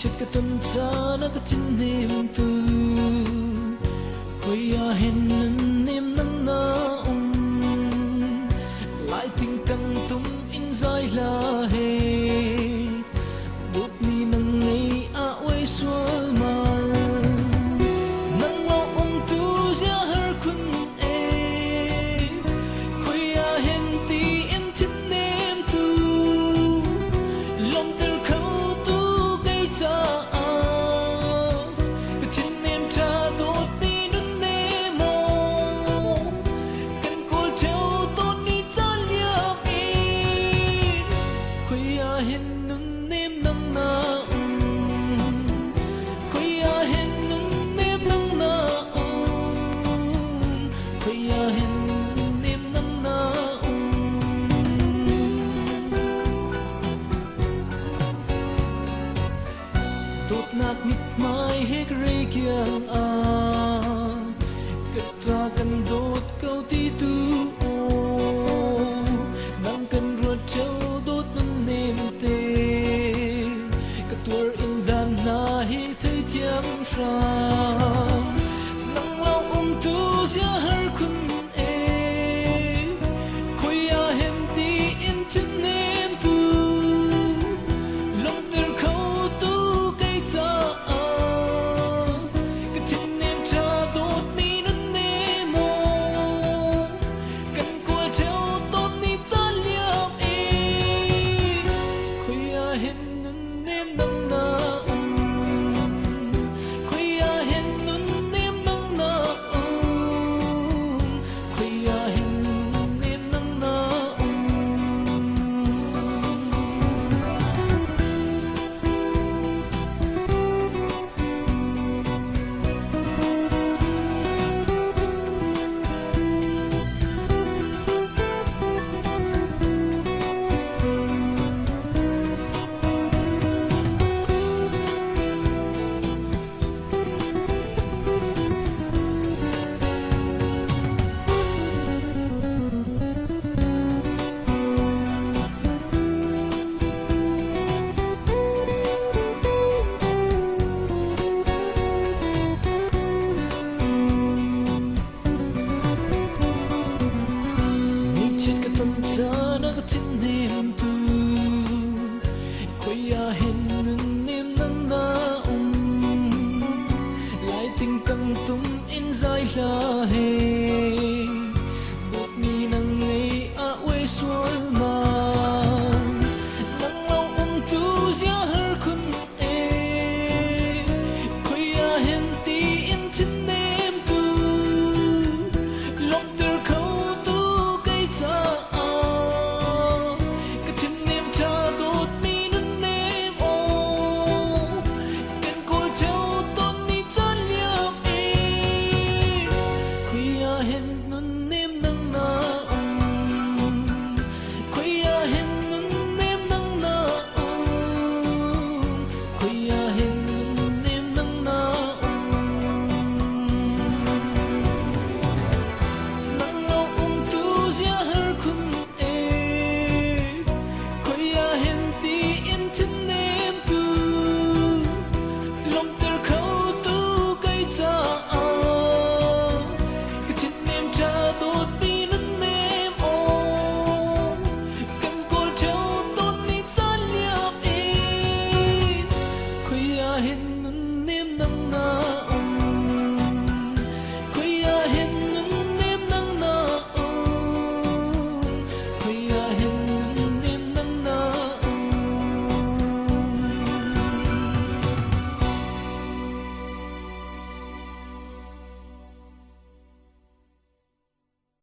chất cái tâm cha nó cái tin niềm tu khơi à hẹn niềm nắng na lại tình căng tung in dài là hè bút mi nắng ngày à ơi xua mà nắng lo tu giá har kun e khơi à hẹn ti in tin niềm tu lòng ter khâu tu gây cha cái tin niềm cha đốt đi nâng nê mô cần cột theo tốt đi cha liệp in khơi à hẹn nâng niềm nâng na khơi à hẹn nâng niềm nâng na khơi à hẹn niềm nâng na tốt nát mít mai hết rây kiang a cất ta cần đốt câu ti tu